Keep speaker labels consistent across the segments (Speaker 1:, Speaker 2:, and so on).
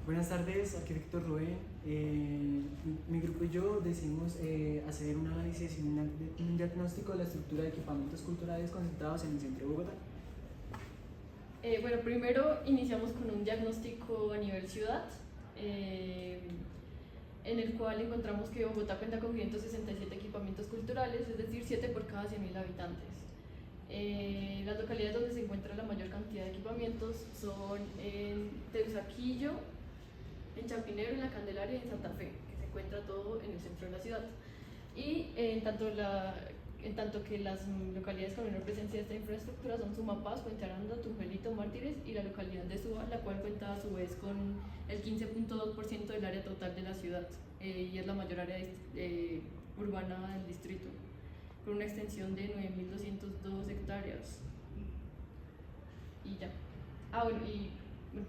Speaker 1: Buenas tardes, arquitecto Rubén. Mi grupo y yo decidimos hacer un análisis y un diagnóstico de la estructura de equipamientos culturales concentrados en el centro de Bogotá.
Speaker 2: Bueno, primero iniciamos con un diagnóstico a nivel ciudad, eh, en el cual encontramos que Bogotá cuenta con 567 equipamientos culturales, es decir, 7 por cada 100.000 habitantes. Las localidades donde se encuentra la mayor cantidad de equipamientos son en Teusaquillo, en Chapinero, en La Candelaria y en Santa Fe, que se encuentra todo en el centro de la ciudad. Y en tanto que las localidades con menor presencia de esta infraestructura son Sumapaz, Puente Aranda, Tunjuelito, Mártires y la localidad de Suba, la cual cuenta a su vez con el 15.2% del área total de la ciudad y es la mayor área urbana del distrito, con una extensión de 9.202 hectáreas. Y ya. Bueno, bueno,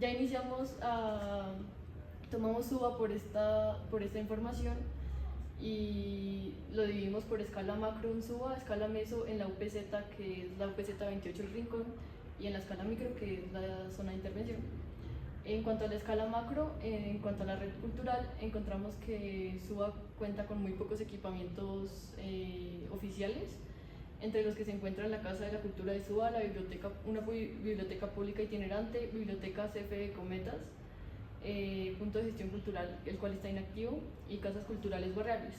Speaker 2: ya iniciamos tomamos Suba por esta información y lo dividimos por escala macro en Suba, escala meso en la UPZ, que es la UPZ 28 El Rincón, y en la escala micro, que es la zona de intervención. En cuanto a la escala macro, en cuanto a la red cultural, encontramos que Suba cuenta con muy pocos equipamientos oficiales, entre los que se encuentran la Casa de la Cultura de Suba, una biblioteca pública itinerante, biblioteca CFE Cometas, punto de gestión cultural, el cual está inactivo, y casas culturales barriales,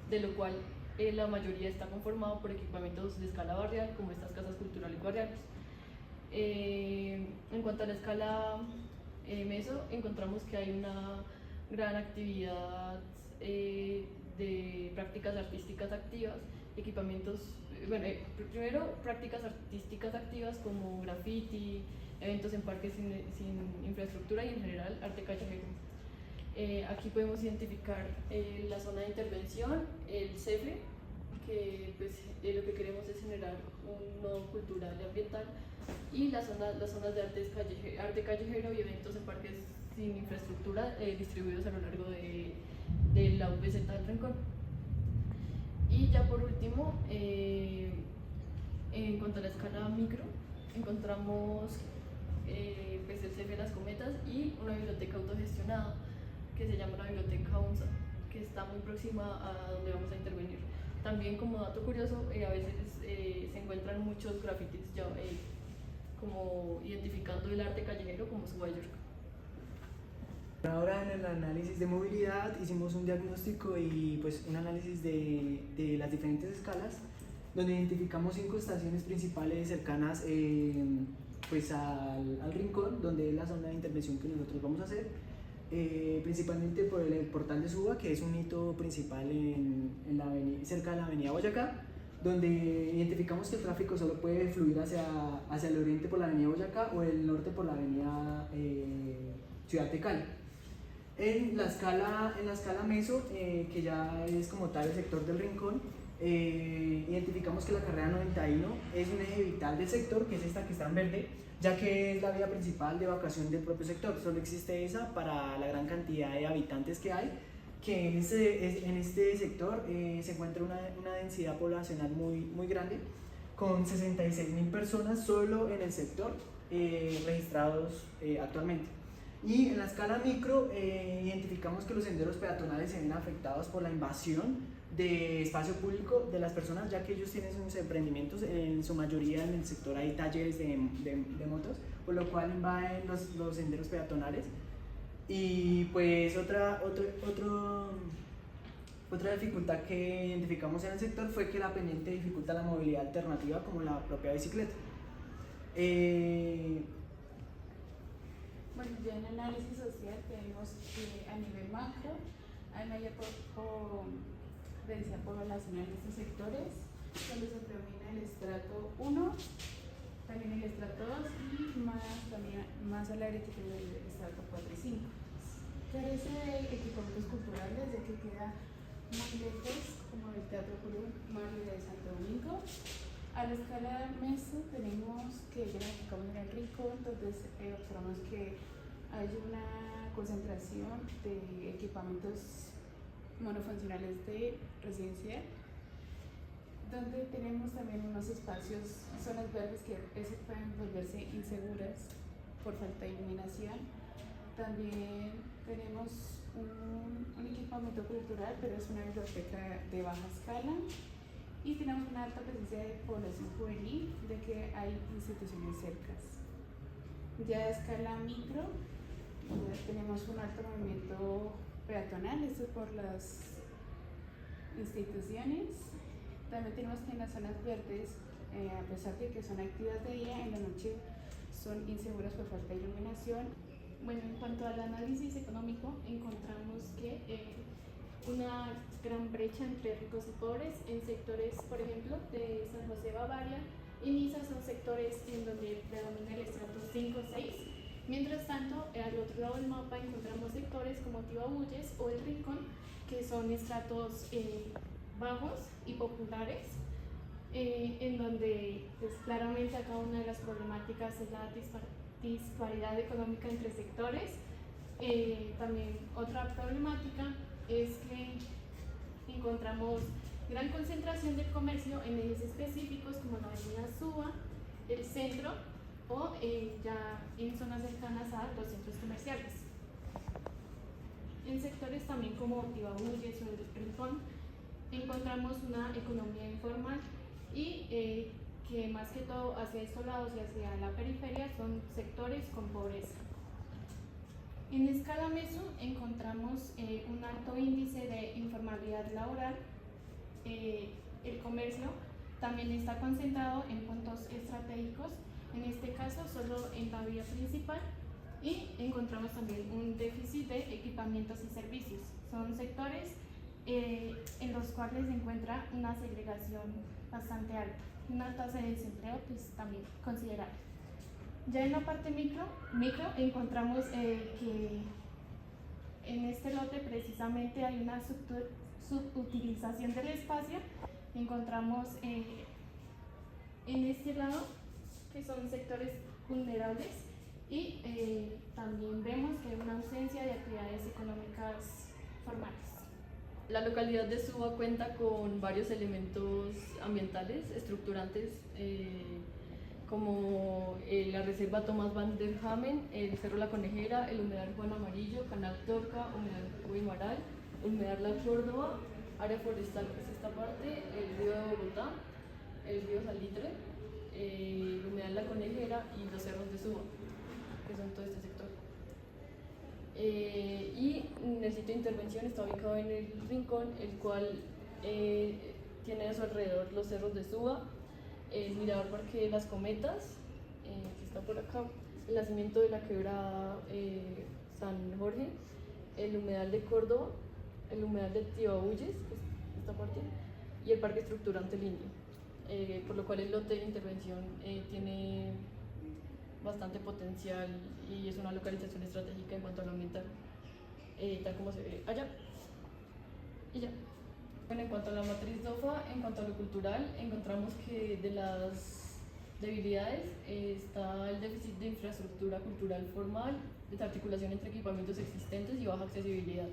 Speaker 2: de lo cual la mayoría está conformado por equipamientos de escala barrial, como estas casas culturales barriales. En cuanto a la escala meso, encontramos que hay una gran actividad de prácticas artísticas activas, equipamientos, primero prácticas artísticas activas como graffiti, eventos en parques sin infraestructura y en general arte callejero. Aquí podemos identificar la zona de intervención, el CEFE, que pues, lo que queremos es generar un nodo cultural y ambiental, y las zonas de arte callejero y eventos en parques sin infraestructura distribuidos a lo largo de la UPZ del Rincón. Y ya por último, en cuanto a la escala micro, encontramos pues el CEF de las Cometas y una biblioteca autogestionada que se llama la Biblioteca UNSA, que está muy próxima a donde vamos a intervenir. También, como dato curioso, a veces se encuentran muchos grafitis ya, como identificando el arte callejero como su York.
Speaker 1: Ahora en el análisis de movilidad hicimos un diagnóstico y pues un análisis de las diferentes escalas, donde identificamos 5 estaciones principales cercanas pues al rincón, donde es la zona de intervención que nosotros vamos a hacer, principalmente por el portal de Suba, que es un hito principal cerca de la avenida Boyacá, donde identificamos que el tráfico solo puede fluir hacia el oriente por la avenida Boyacá o el norte por la avenida Ciudad de Cali. En la escala meso, que ya es como tal el sector del Rincón, identificamos que la carrera 91 es un eje vital del sector, que es esta que está en verde, ya que es la vía principal de evacuación del propio sector. Solo existe esa para la gran cantidad de habitantes que hay, que en este sector se encuentra una densidad poblacional muy grande, con 66.000 personas solo en el sector registrados actualmente. Y en la escala micro identificamos que los senderos peatonales se ven afectados por la invasión de espacio público de las personas, ya que ellos tienen sus emprendimientos, en su mayoría en el sector hay talleres de motos, por lo cual invaden los senderos peatonales. Y pues otra dificultad que identificamos en el sector fue que la pendiente dificulta la movilidad alternativa, como la propia bicicleta.
Speaker 3: Bueno, ya en análisis social tenemos que a nivel macro hay mayor densidad poblacional en estos sectores, donde se predomina el estrato 1, también el estrato 2 y también más a la derecha que el estrato 4 y 5. Carece de equipamientos culturales, ya que queda muy lejos, como el Teatro Colón, Mario de Santo Domingo. A la escala meso tenemos que ya nos en el rincón, entonces observamos que hay una concentración de equipamientos monofuncionales de residencial, donde tenemos también unos espacios, zonas verdes que a veces pueden volverse inseguras por falta de iluminación. También tenemos un equipamiento cultural, pero es una biblioteca de baja escala. Y tenemos una alta presencia de población juvenil, de que hay instituciones cercas. Ya a escala micro, tenemos un alto movimiento peatonal, esto es por las instituciones. También tenemos que en las zonas verdes, a pesar de que son activas de día, en la noche son inseguras por falta de iluminación.
Speaker 4: Bueno, en cuanto al análisis económico, encontramos que una gran brecha entre ricos y pobres en sectores, por ejemplo, de San José Bavaria y Niza son sectores en donde predomina el estrato 5-6. Mientras tanto, al otro lado del mapa encontramos sectores como Tibabuyes o El Rincón, que son estratos bajos y populares, en donde pues, claramente acá una de las problemáticas es la disparidad económica entre sectores. También otra problemática es que encontramos gran concentración del comercio en ejes específicos como la avenida Suba, el centro o ya en zonas cercanas a los centros comerciales. En sectores también como Tibabuyes o El Rincón encontramos una economía informal y que más que todo hacia estos lados y hacia la periferia son sectores con pobreza. En escala meso encontramos un alto índice de informalidad laboral. El comercio también está concentrado en puntos estratégicos, en este caso solo en la vía principal, y encontramos también un déficit de equipamientos y servicios. Son sectores en los cuales se encuentra una segregación bastante alta, una tasa de desempleo pues también considerable. Ya en la parte micro encontramos que en este lote precisamente hay una subutilización del espacio. Encontramos en este lado que son sectores vulnerables y también vemos que hay una ausencia de actividades económicas formales.
Speaker 2: La localidad de Suba cuenta con varios elementos ambientales estructurantes, como la reserva Tomás van der Hamen, el Cerro La Conejera, el humedal Juan Amarillo, Canal Torca, humedal Guimaral, humedal La Córdoba, área forestal, que es esta parte, el río de Bogotá, el río Salitre, el humedal La Conejera y los cerros de Suba, que son todo este sector. Y el sitio de intervención está ubicado en El Rincón, el cual tiene a su alrededor los cerros de Suba, el Mirador Parque de las Cometas, que está por acá, el nacimiento de la quebrada San Jorge, el humedal de Córdoba, el humedal de Tibabuyes, que es esta parte, y el Parque Estructurante El Indio, por lo cual el lote de intervención tiene bastante potencial y es una localización estratégica en cuanto a lo ambiental, tal como se ve allá y ya. Bueno, en cuanto a la matriz DOFA, en cuanto a lo cultural, encontramos que de las debilidades está el déficit de infraestructura cultural formal, desarticulación entre equipamientos existentes y baja accesibilidad.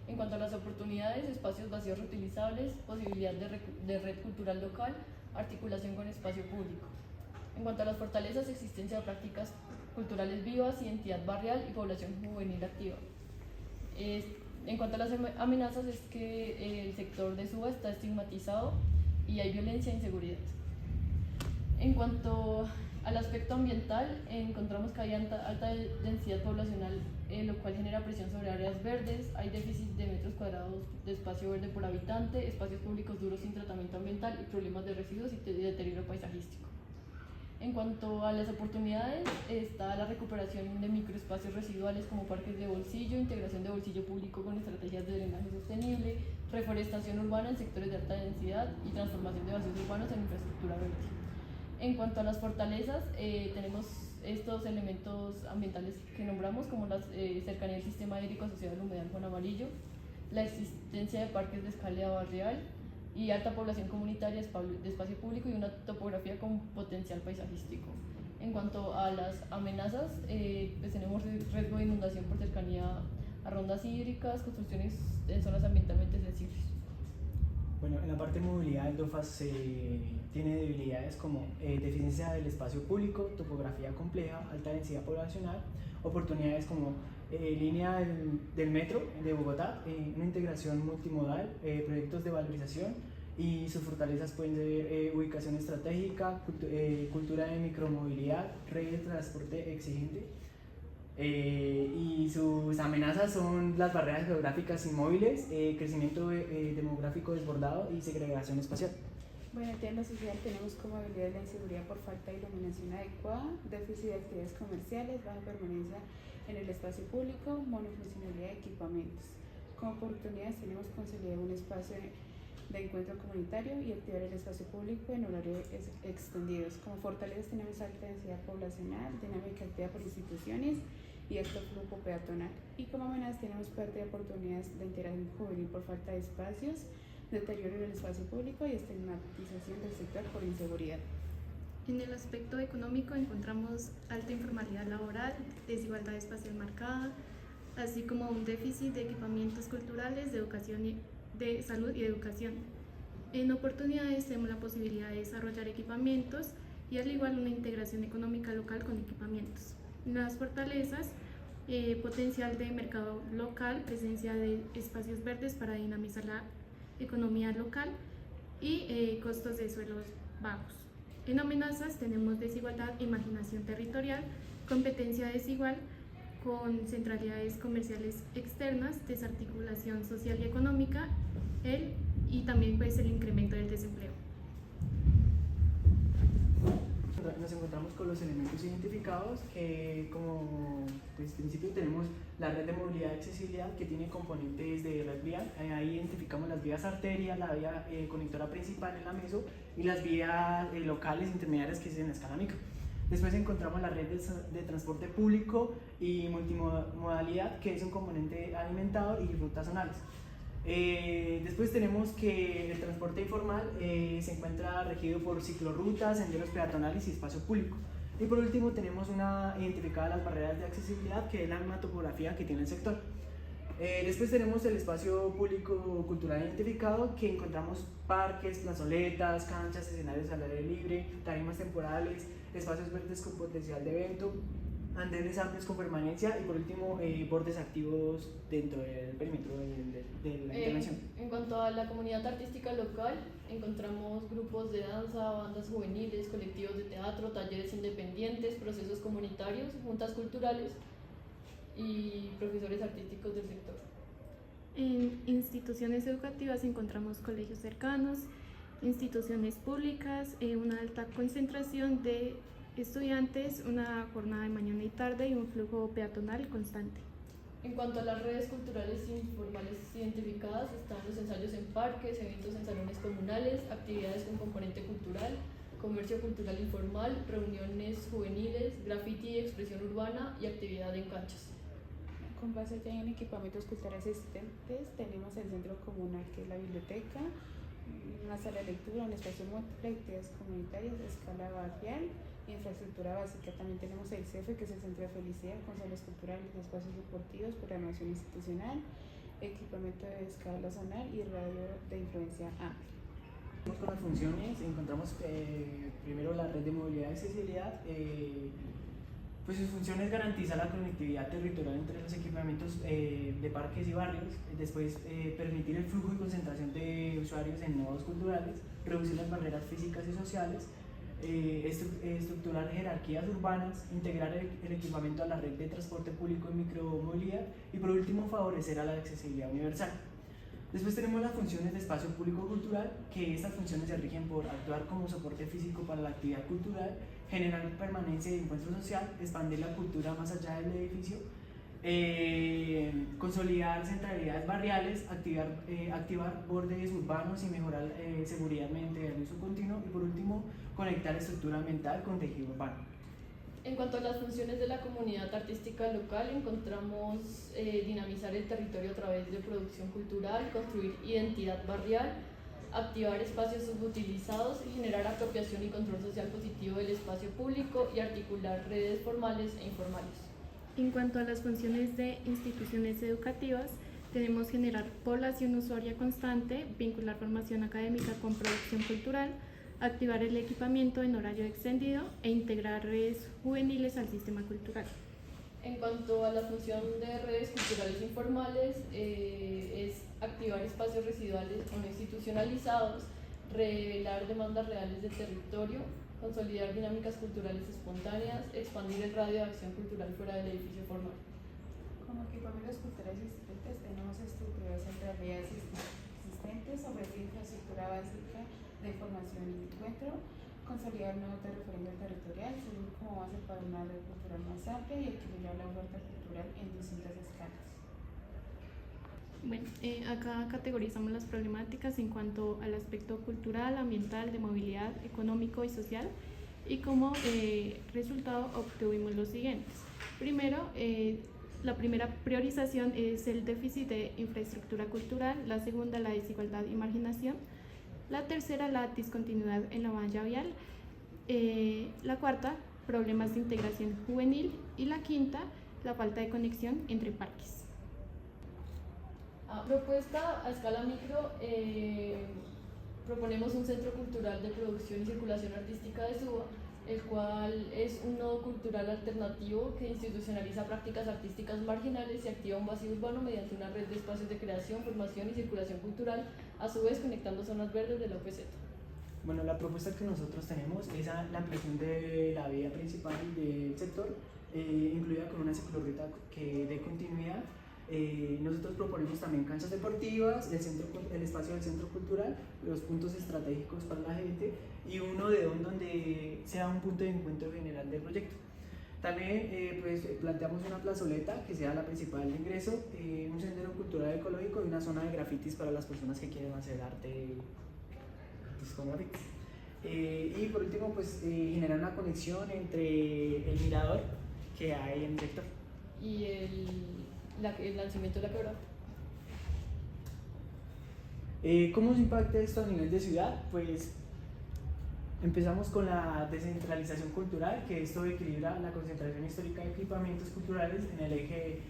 Speaker 2: En cuanto a las oportunidades, espacios vacíos reutilizables, posibilidad de red cultural local, articulación con espacio público. En cuanto a las fortalezas, existencia de prácticas culturales vivas, identidad barrial y población juvenil activa. En cuanto a las amenazas, es que el sector de Suba está estigmatizado y hay violencia e inseguridad. En cuanto al aspecto ambiental, encontramos que hay alta densidad poblacional, lo cual genera presión sobre áreas verdes, hay déficit de metros cuadrados de espacio verde por habitante, espacios públicos duros sin tratamiento ambiental y problemas de residuos y deterioro paisajístico. En cuanto a las oportunidades, está la recuperación de microespacios residuales como parques de bolsillo, integración de bolsillo público con estrategias de drenaje sostenible, reforestación urbana en sectores de alta densidad y transformación de vacíos urbanos en infraestructura verde. En cuanto a las fortalezas, tenemos estos elementos ambientales que nombramos, como la cercanía del sistema hídrico asociado al humedal Juan Amarillo, la existencia de parques de escalera barrial y alta población comunitaria de espacio público y una topografía con potencial paisajístico. En cuanto a las amenazas, pues tenemos riesgo de inundación por cercanía a rondas hídricas, construcciones en zonas ambientalmente sensibles.
Speaker 1: Bueno, en la parte de movilidad el DOFAS tiene debilidades como deficiencia del espacio público, topografía compleja, alta densidad poblacional, oportunidades como línea del metro de Bogotá, una integración multimodal, proyectos de valorización y sus fortalezas pueden ser ubicación estratégica, cultura de micromovilidad, red de transporte exigente. Y sus amenazas son las barreras geográficas inmóviles, crecimiento demográfico desbordado y segregación espacial.
Speaker 3: Bueno, en tienda social tenemos como habilidades la inseguridad por falta de iluminación adecuada, déficit de actividades comerciales, baja permanencia en el espacio público, monofuncionalidad de equipamientos. Como oportunidades tenemos consolidar un espacio de encuentro comunitario y activar el espacio público en horarios extendidos. Como fortalezas tenemos alta densidad poblacional, dinámica activa por instituciones y alto flujo peatonal. Y como amenazas tenemos pérdida de oportunidades de integración juvenil por falta de espacios, deterioro del espacio público y estigmatización del sector por inseguridad.
Speaker 4: En el aspecto económico encontramos alta informalidad laboral, desigualdad espacial marcada, así como un déficit de equipamientos culturales, de educación de salud y de educación. En oportunidades tenemos la posibilidad de desarrollar equipamientos y al igual una integración económica local con equipamientos. Las fortalezas, potencial de mercado local, presencia de espacios verdes para dinamizar la economía local y costos de suelos bajos. En amenazas tenemos desigualdad e marginación territorial, competencia desigual con centralidades comerciales externas, desarticulación social y económica, y también pues el incremento del desempleo.
Speaker 1: Nos encontramos con los elementos identificados, como pues, principio tenemos la red de movilidad y accesibilidad que tiene componentes de red vial. Ahí identificamos las vías arterias, la vía conectora principal en la meso y las vías locales intermediarias que es en la escala micro. Después encontramos la red de transporte público y multimodalidad, que es un componente alimentador y rutas zonales. Después tenemos que el transporte informal se encuentra regido por ciclorrutas, senderos peatonales y espacio público. Y por último tenemos identificadas las barreras de accesibilidad, que es la misma topografía que tiene el sector. Después tenemos el espacio público cultural identificado, que encontramos parques, plazoletas, canchas, escenarios al aire libre, tarimas temporales, espacios verdes con potencial de evento, andenes amplios con permanencia y por último bordes activos dentro del perímetro de la intervención.
Speaker 2: En cuanto a la comunidad artística local, encontramos grupos de danza, bandas juveniles, colectivos de teatro, talleres independientes, procesos comunitarios, juntas culturales y profesores artísticos del sector.
Speaker 4: En instituciones educativas encontramos colegios cercanos, instituciones públicas, una alta concentración de estudiantes, una jornada de mañana y tarde y un flujo peatonal constante.
Speaker 2: En cuanto a las redes culturales informales identificadas, están los ensayos en parques, eventos en salones comunales, actividades con componente cultural, comercio cultural informal, reuniones juveniles, graffiti y expresión urbana y actividad en canchas.
Speaker 3: Con base ya en equipamientos culturales existentes, tenemos el centro comunal que es la biblioteca, una sala de lectura, un espacio múltiple, actividades comunitarias, escala barrial, infraestructura básica. También tenemos el CEFE, que es el Centro de Felicidad, con salas culturales, espacios deportivos, programación institucional, equipamiento de escala zonal y radio de influencia amplia.
Speaker 1: Con las funciones encontramos primero la red de movilidad y accesibilidad. Pues sus funciones garantizan la conectividad territorial entre los equipamientos de parques y barrios, después permitir el flujo y concentración de usuarios en nodos culturales, reducir las barreras físicas y sociales, estructurar jerarquías urbanas, integrar el equipamiento a la red de transporte público y micromovilidad y por último favorecer a la accesibilidad universal. Después tenemos las funciones de espacio público cultural, que estas funciones se rigen por actuar como soporte físico para la actividad cultural, generar permanencia y encuentro social, expandir la cultura más allá del edificio, consolidar centralidades barriales, activar bordes urbanos y mejorar seguridad mediante el uso continuo y por último conectar estructura ambiental con tejido urbano.
Speaker 2: En cuanto a las funciones de la comunidad artística local, encontramos dinamizar el territorio a través de producción cultural, construir identidad barrial, activar espacios subutilizados y generar apropiación y control social positivo del espacio público y articular redes formales e informales.
Speaker 4: En cuanto a las funciones de instituciones educativas, Tenemos generar población usuaria constante, vincular formación académica con producción cultural, activar el equipamiento en horario extendido e integrar redes juveniles al sistema cultural.
Speaker 2: En cuanto a la función de redes culturales informales, es activar espacios residuales o no institucionalizados, revelar demandas reales del territorio, consolidar dinámicas culturales espontáneas, expandir el radio de acción cultural fuera del edificio formal.
Speaker 3: Como equipamientos culturales existentes tenemos estructuras en realidades existentes, ofrecer infraestructura básica de información y encuentro, consolidar un nuevo referente territorial, servir como base para una red cultural más amplia y equilibrar la oferta cultural en distintas escalas.
Speaker 4: Bueno, acá categorizamos las problemáticas en cuanto al aspecto cultural, ambiental, de movilidad, económico y social, y como resultado obtuvimos los siguientes. Primero, la primera priorización es el déficit de infraestructura cultural, la segunda la desigualdad y marginación, la tercera la discontinuidad en la malla vial, la cuarta problemas de integración juvenil y la quinta la falta de conexión entre parques.
Speaker 2: Propuesta a escala micro, proponemos un centro cultural de producción y circulación artística de Suba, el cual es un nodo cultural alternativo que institucionaliza prácticas artísticas marginales y activa un vacío urbano mediante una red de espacios de creación, formación y circulación cultural, a su vez conectando zonas verdes de la UPZ.
Speaker 1: Bueno, la propuesta que nosotros tenemos es la ampliación de la vía principal del sector, incluida con una ciclorruta que dé continuidad. Nosotros proponemos también canchas deportivas, el espacio del centro cultural, los puntos estratégicos para la gente y un odeón donde sea un punto de encuentro general del proyecto. También pues, planteamos una plazoleta que sea la principal de ingreso, un sendero cultural ecológico y una zona de grafitis para las personas que quieren hacer arte pues, con grafitis. Y por último, pues, generar una conexión entre el mirador que hay en el sector.
Speaker 2: Y el lanzamiento de la quebrada.
Speaker 1: ¿Cómo se impacta esto a nivel de ciudad? Pues empezamos con la descentralización cultural, que esto equilibra la concentración histórica de equipamientos culturales en el eje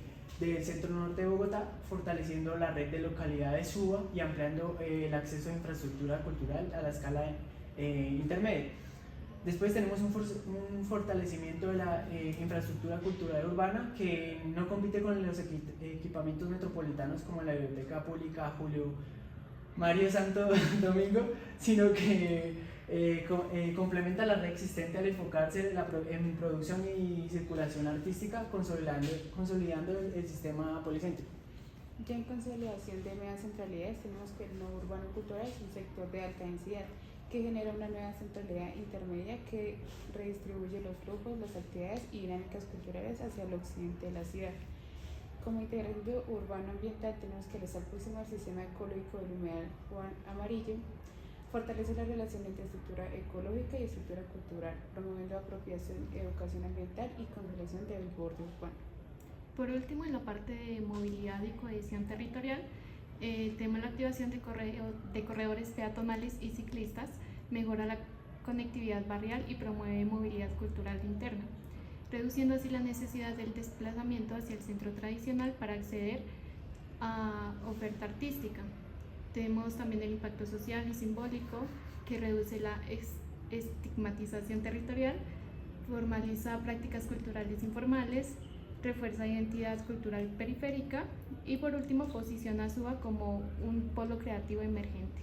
Speaker 1: del centro norte de Bogotá, fortaleciendo la red de localidades Suba y ampliando el acceso a infraestructura cultural a la escala intermedia. Después tenemos un fortalecimiento de la infraestructura cultural urbana que no compite con los equipamientos metropolitanos como la Biblioteca Pública Julio Mario Santo Domingo, sino que complementa la red existente al enfocarse en producción y circulación artística, consolidando el sistema policéntrico.
Speaker 3: Ya en consolidación de nuevas centralidades tenemos que el nuevo urbano cultural es un sector de alta densidad que genera una nueva centralidad intermedia que redistribuye los flujos, las actividades y dinámicas culturales hacia el occidente de la ciudad. Como integrante urbano ambiental tenemos que el estar próximo al sistema ecológico del humedal Juan Amarillo, fortalece la relación entre estructura ecológica y estructura cultural, promoviendo apropiación, educación ambiental y consolidación del borde urbano.
Speaker 4: Por último, en la parte de movilidad y cohesión territorial, tenemos la activación de corredores peatonales y ciclistas, mejora la conectividad barrial y promueve movilidad cultural interna, reduciendo así la necesidad del desplazamiento hacia el centro tradicional para acceder a oferta artística. Tenemos también el impacto social y simbólico, que reduce la estigmatización territorial, formaliza prácticas culturales informales, refuerza identidad cultural periférica y por último posiciona a Suba como un polo creativo emergente.